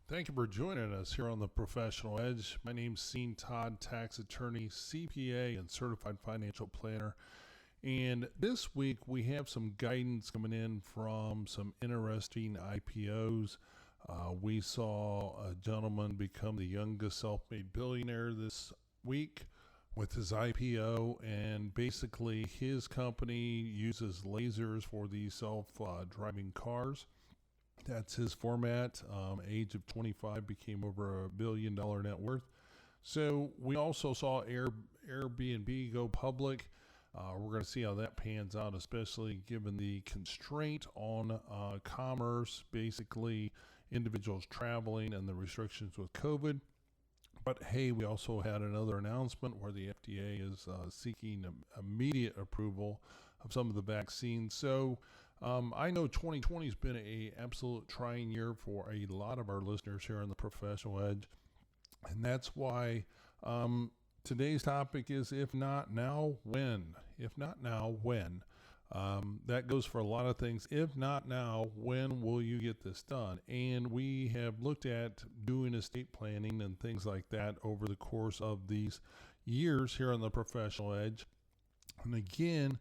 Thank you for joining us here on the Professional Edge. My name's Sean Todd, tax attorney, CPA, and certified financial planner. And this week we have some guidance coming in from some interesting IPOs. We saw a gentleman become the youngest self-made billionaire this week with his IPO, and basically his company uses lasers for these self-driving cars. That's his format. Age of 25, became over $1 billion net worth. So we also saw Airbnb go public. We're going to see how that pans out, especially given the constraint on commerce, basically individuals traveling and the restrictions with COVID. But hey, we also had another announcement where the FDA is seeking immediate approval of some of the vaccines. So I know 2020 has been an absolute trying year for a lot of our listeners here on the Professional Edge. And that's why today's topic is, if not now, when? If not now, when? That goes for a lot of things. If not now, when will you get this done? And we have looked at doing estate planning and things like that over the course of these years here on the Professional Edge. And again,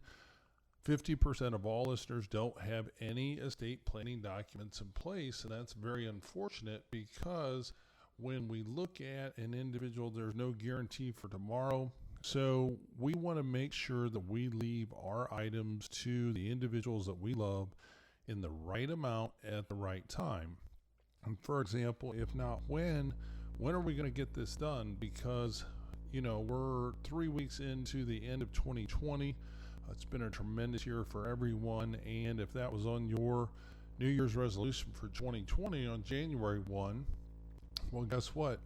50% of all listeners don't have any estate planning documents in place, and that's very unfortunate, because when we look at an individual, there's no guarantee for tomorrow. So we want to make sure that we leave our items to the individuals that we love in the right amount at the right time. And for example, if not when are we going to get this done? Because, we're 3 weeks into the end of 2020. It's been a tremendous year for everyone, and if that was on your New Year's resolution for 2020 on January 1, well, guess what?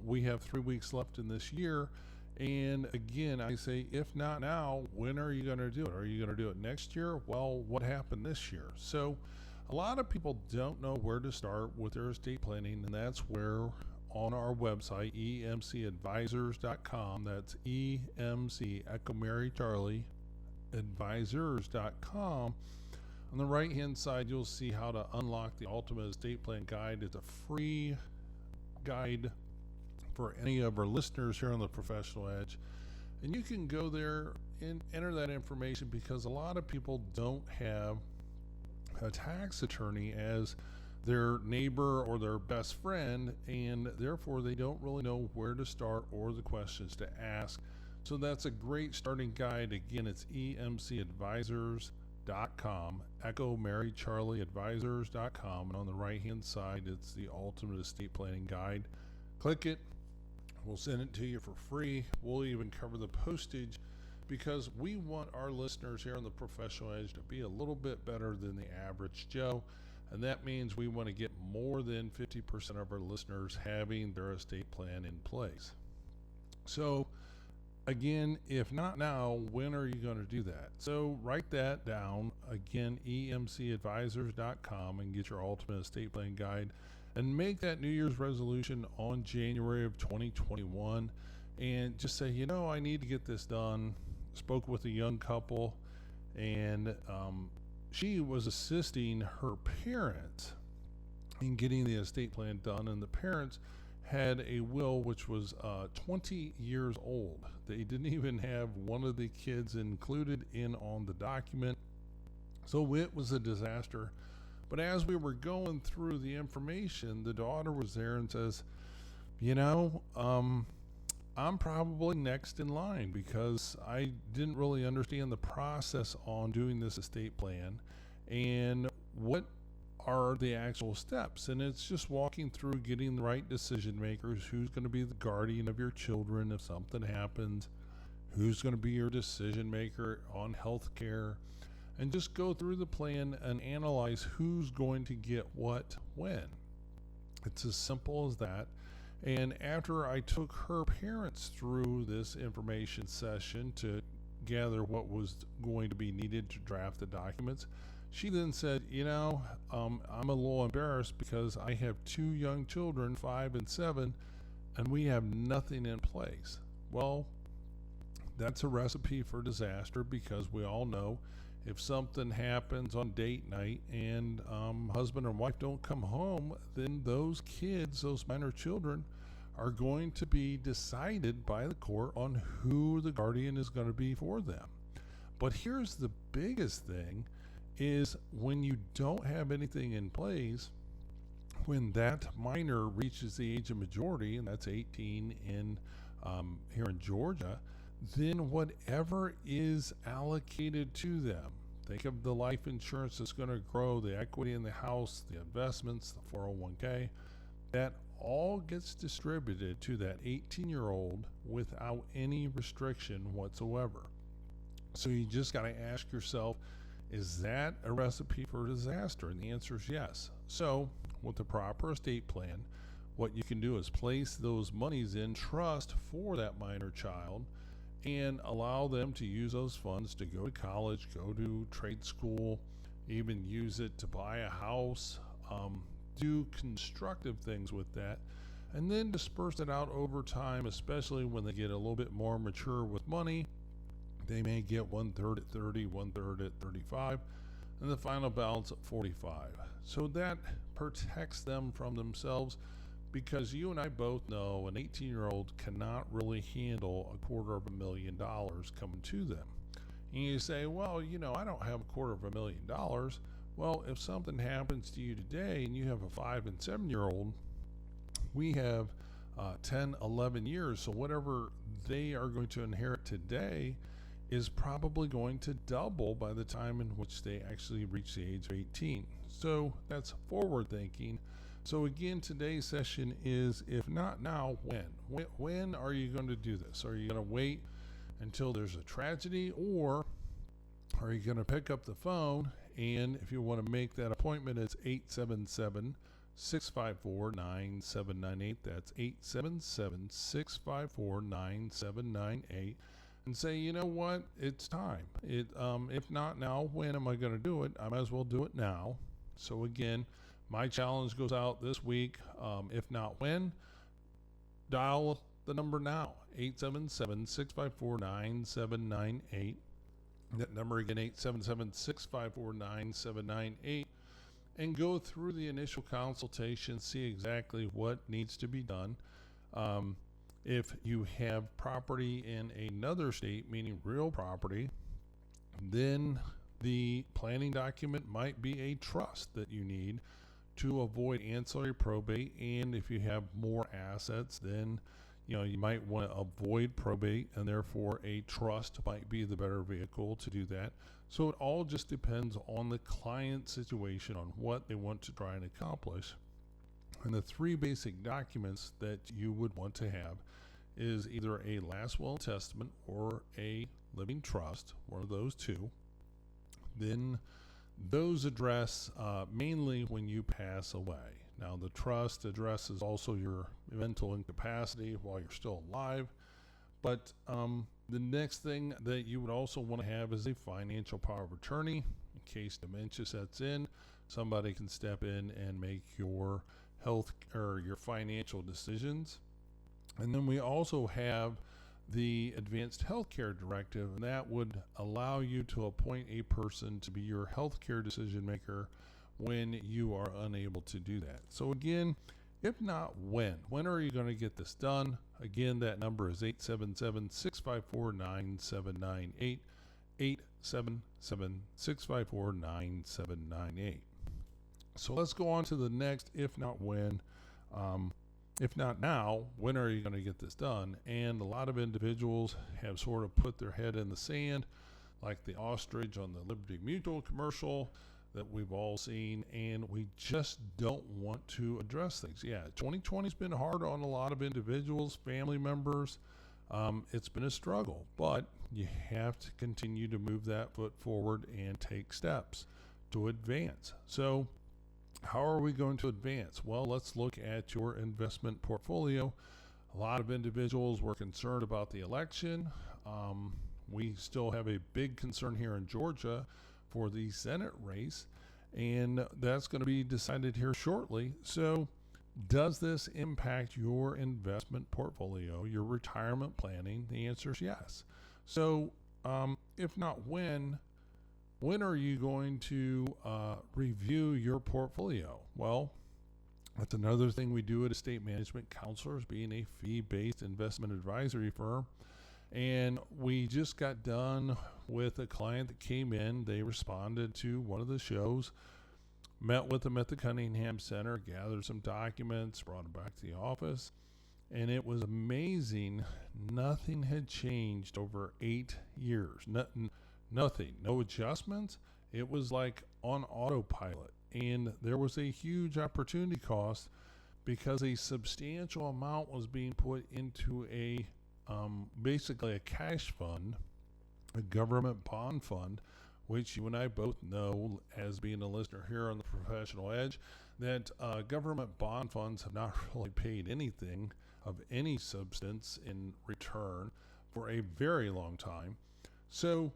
We have 3 weeks left in this year, and again, I say, if not now, when are you going to do it? Are you going to do it next year? Well, what happened this year? So a lot of people don't know where to start with their estate planning, and that's where on our website, emcadvisors.com, that's EMC, Echo Mary Charlie, advisors.com. On the right hand side, you'll see how to unlock the ultimate estate plan guide. It's a free guide for any of our listeners here on the Professional Edge, and you can go there and enter that information, because a lot of people don't have a tax attorney as their neighbor or their best friend, and therefore they don't really know where to start or the questions to ask. So that's a great starting guide. Again, it's emcadvisors.com, Echo Mary Charlie Advisors.com, and on the right hand side, it's the ultimate estate planning guide. Click it. We'll send it to you for free. We'll even cover the postage, because we want our listeners here on the Professional Edge to be a little bit better than the average Joe, and that means we want to get more than 50% of our listeners having their estate plan in place. So again, if not now, when are you going to do that? So write that down. Again, emcadvisors.com, and get your ultimate estate plan guide, and make that New Year's resolution on January of 2021, and just say, I need to get this done. Spoke with a young couple, and she was assisting her parents in getting the estate plan done, and the parents had a will which was 20 years old. They didn't even have one of the kids included in on the document, so it was a disaster. But as we were going through the information, the daughter was there and says, I'm probably next in line, because I didn't really understand the process on doing this estate plan and what are the actual steps. And it's just walking through getting the right decision makers, who's going to be the guardian of your children if something happens, who's going to be your decision maker on health care, and just go through the plan and analyze who's going to get what when. It's as simple as that. And after I took her parents through this information session to gather what was going to be needed to draft the documents, she then said, I'm a little embarrassed because I have 2 young children, 5 and 7, and we have nothing in place. Well, that's a recipe for disaster, because we all know If something happens on date night and husband and wife don't come home, then those kids, those minor children, are going to be decided by the court on who the guardian is going to be for them. But here's the biggest thing is when you don't have anything in place, when that minor reaches the age of majority, and that's 18 in here in Georgia, then whatever is allocated to them, think of the life insurance that's going to grow, the equity in the house, the investments, the 401k, that all gets distributed to that 18-year-old without any restriction whatsoever. So you just got to ask yourself, is that a recipe for disaster? And the answer is yes. So with the proper estate plan, what you can do is place those monies in trust for that minor child and allow them to use those funds to go to college, go to trade school, even use it to buy a house, do constructive things with that, and then disperse it out over time, especially when they get a little bit more mature with money. They may get 1/3 at 30, 1/3 at 35, and the final balance at 45. So that protects them from themselves, because you and I both know an 18-year-old cannot really handle $250,000 coming to them. And you say, well, I don't have $250,000. Well, if something happens to you today and you have a 5 and 7-year-old, we have 10, 11 years. So whatever they are going to inherit today is probably going to double by the time in which they actually reach the age of 18. So that's forward thinking. So again, today's session is, if not now, when? When are you going to do this? Are you going to wait until there's a tragedy, or are you going to pick up the phone? And if you want to make that appointment, it's 877-654-9798. That's 877-654-9798. And say, you know what, it's time. If not now, when am I going to do it? I might as well do it now. So again, my challenge goes out this week. If not when, dial the number now, 877-654-9798. That number again, 877-654-9798. And go through the initial consultation, see exactly what needs to be done. If you have property in another state, meaning real property, then the planning document might be a trust that you need to avoid ancillary probate. And if you have more assets, then you might want to avoid probate, and therefore a trust might be the better vehicle to do that. So it all just depends on the client situation, on what they want to try and accomplish. And the three basic documents that you would want to have is either a last will and testament or a living trust, one of those two. Then those address mainly when you pass away. Now, the trust addresses also your mental incapacity while you're still alive. But the next thing that you would also want to have is a financial power of attorney. In case dementia sets in, somebody can step in and make your health or your financial decisions. And then we also have the Advanced Healthcare Directive, and that would allow you to appoint a person to be your healthcare decision maker when you are unable to do that. So again, if not when are you going to get this done? Again, that number is 877-654-9798, 877-654-9798. So let's go on to the next, if not when. If not now, when are you going to get this done? And a lot of individuals have sort of put their head in the sand, like the ostrich on the Liberty Mutual commercial that we've all seen, and we just don't want to address things. Yeah, 2020 has been hard on a lot of individuals, family members. It's been a struggle, but you have to continue to move that foot forward and take steps to advance. So how are we going to advance? Well, let's look at your investment portfolio. A lot of individuals were concerned about the election. We still have a big concern here in Georgia for the Senate race, and that's going to be decided here shortly. So does this impact your investment portfolio, your retirement planning? The answer is yes. So if not when, when are you going to review your portfolio? Well, that's another thing we do at Estate Management Counselors, being a fee-based investment advisory firm. And we just got done with a client that came in. They responded to one of the shows, met with them at the Cunningham Center, gathered some documents, brought them back to the office. And it was amazing. Nothing had changed over 8 years. Nothing. No adjustments. It was like on autopilot. And there was a huge opportunity cost because a substantial amount was being put into a basically a cash fund, a government bond fund, which you and I both know as being a listener here on the Professional Edge, that government bond funds have not really paid anything of any substance in return for a very long time. So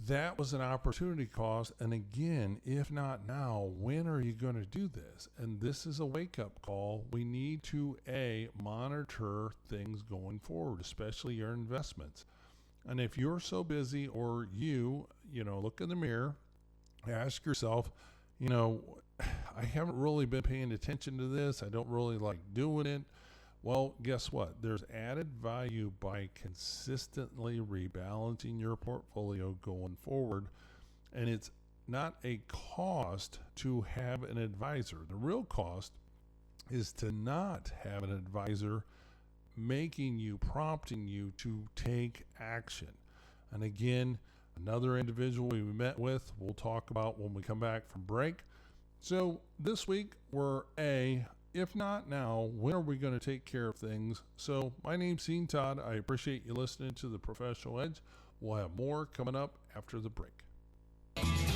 that was an opportunity cost. And again, if not now, when are you going to do this? And this is a wake-up call. We need to, monitor things going forward, especially your investments. And if you're so busy, or you look in the mirror, ask yourself, I haven't really been paying attention to this. I don't really like doing it. Well, guess what? There's added value by consistently rebalancing your portfolio going forward. And it's not a cost to have an advisor. The real cost is to not have an advisor prompting you to take action. And again, another individual we met with, we'll talk about when we come back from break. So this week, if not now, when are we going to take care of things? So my name's Sean Todd. I appreciate you listening to the Professional Edge. We'll have more coming up after the break.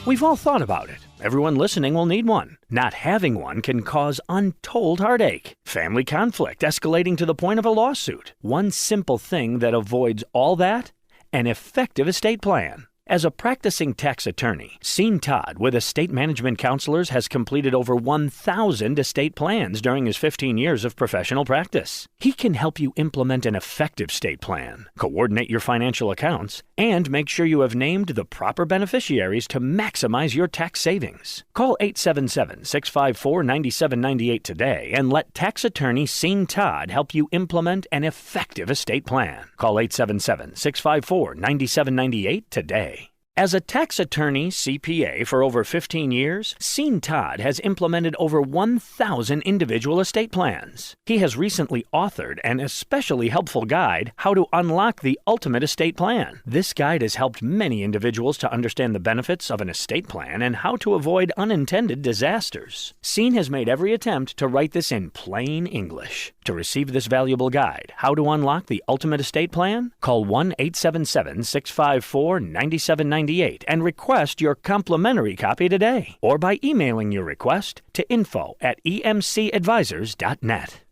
We've all thought about it. Everyone listening will need one. Not having one can cause untold heartache, family conflict escalating to the point of a lawsuit. One simple thing that avoids all that: an effective estate plan. As a practicing tax attorney, Sean Todd with Estate Management Counselors has completed over 1,000 estate plans during his 15 years of professional practice. He can help you implement an effective estate plan, coordinate your financial accounts, and make sure you have named the proper beneficiaries to maximize your tax savings. Call 877-654-9798 today and let tax attorney Sean Todd help you implement an effective estate plan. Call 877-654-9798 today. As a tax attorney CPA for over 15 years, Sean Todd has implemented over 1,000 individual estate plans. He has recently authored an especially helpful guide, How to Unlock the Ultimate Estate Plan. This guide has helped many individuals to understand the benefits of an estate plan and how to avoid unintended disasters. Sean has made every attempt to write this in plain English. To receive this valuable guide, How to Unlock the Ultimate Estate Plan, call 1-877-654-9798 and request your complimentary copy today, or by emailing your request to info@emcadvisors.net.